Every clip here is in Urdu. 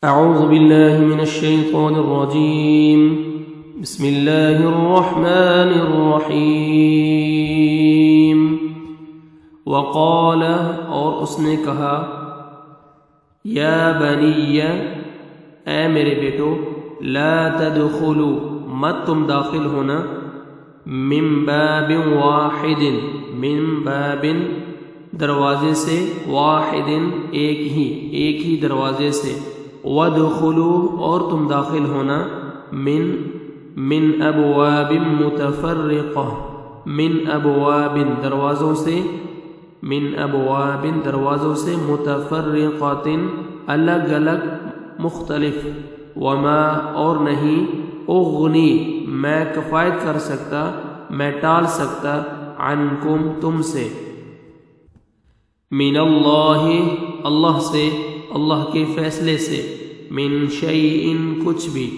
أعوذ بالله من الشيطان الرجيم بسم الله الرحمن الرحيم وقال اور اس نے کہا یا بنی اے میرے بیٹو لا تدخلوا مت تم داخل ہونا من باب واحد من باب دروازے سے واحد ایک ہی دروازے سے وادخلوا اور تم داخل ہونا من ابواب متفرقہ من ابواب دروازوں سے متفرقات الگ الگ مختلف وما اور نہیں اغنی میں کفایت کر سکتا میں ٹال سکتا عنکم تم سے من اللہ سے اللہ کے فیصلے سے من شیء کچھ بھی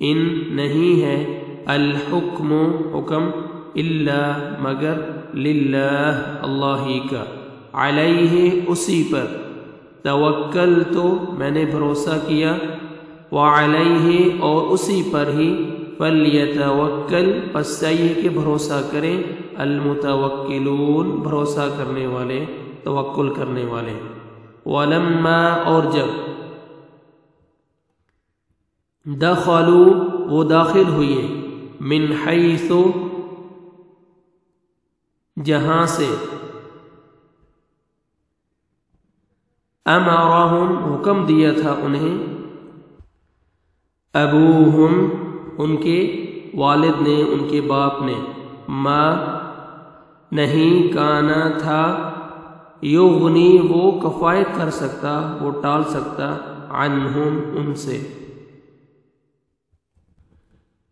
ان نہیں ہے الحکم حکم الا مگر للہ اللہ ہی کا علیہ اسی پر توکلت میں نے بھروسہ کیا وعلیہ اور اسی پر ہی فلیتوکل پس چاہیے کہ بھروسہ کریں المتوکلون بھروسہ کرنے والے توکل کرنے والے ولما اور جب دخلوا وہ داخل ہوئے من حیث جہاں سے امرہم حکم دیا تھا انہیں ابوہم ان کے والد نے ان کے باپ نے ما نہیں کانا تھا یغنی وہ کفایت کر سکتا وہ ٹال سکتا عنہم ان سے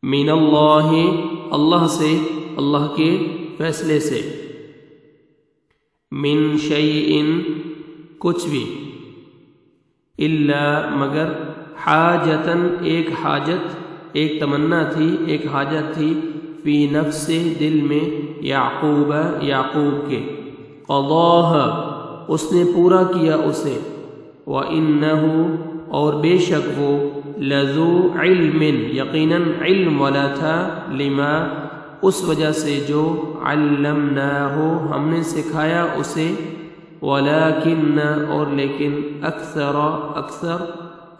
من اللہ سے اللہ کے فیصلے سے من شیء کچھ بھی الا مگر حاجتن ایک حاجت ایک تمنا تھی ایک حاجت تھی فی نفس دل میں یعقوب کے قضاها اس نے پورا کیا اسے وَإِنَّهُ اور بے شک وہ لذو علم یقیناً علم والا تھا لما اس وجہ سے جو علمناہ ہم نے سکھایا اسے ولیکن اور لیکن اکثر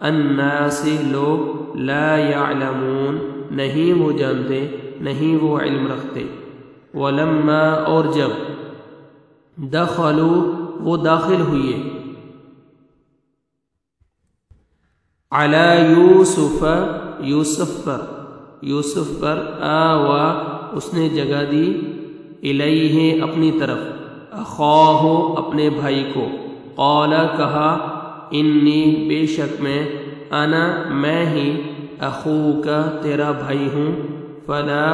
الناس لوگ لا یعلمون نہیں وہ جانتے نہیں وہ علم رکھتے ولما اور جب دخلوا وہ داخل ہوئے علی یوسف پر آوا اس نے جگہ دی الیہ اپنی طرف اخاہ اپنے بھائی کو قال کہا انی بے شک میں ہی اخوک تیرا بھائی ہوں فلا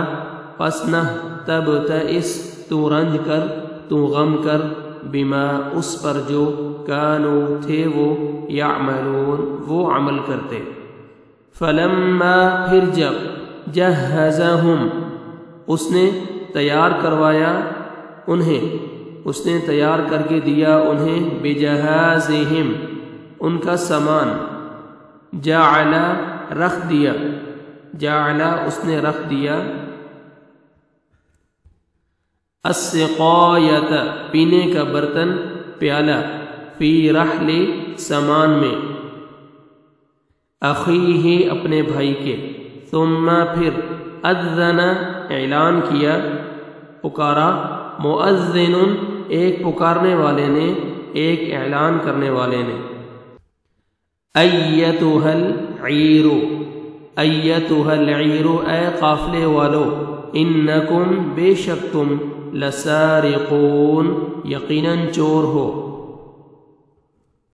پس نہ تبتئس تو رنج کر تو غم کر بما اس پر جو کانوا تھے وہ یعملون وہ عمل کرتے فلما پھر جب جہزہم اس نے تیار کروایا انہیں اس نے تیار کر کے دیا انہیں بجہازہم ان کا سامان جعل اس نے رکھ دیا السقایت پینے کا برتن پیالہ فی رحل سامان میں اخیہ اپنے بھائی کے ثم پھر اذن اعلان کیا پکارا مؤذن ایک پکارنے والے نے ایک اعلان کرنے والے نے ایتھا العیر اے قافلے والو انکم بے شک تم لسارقون یقیناً چور ہو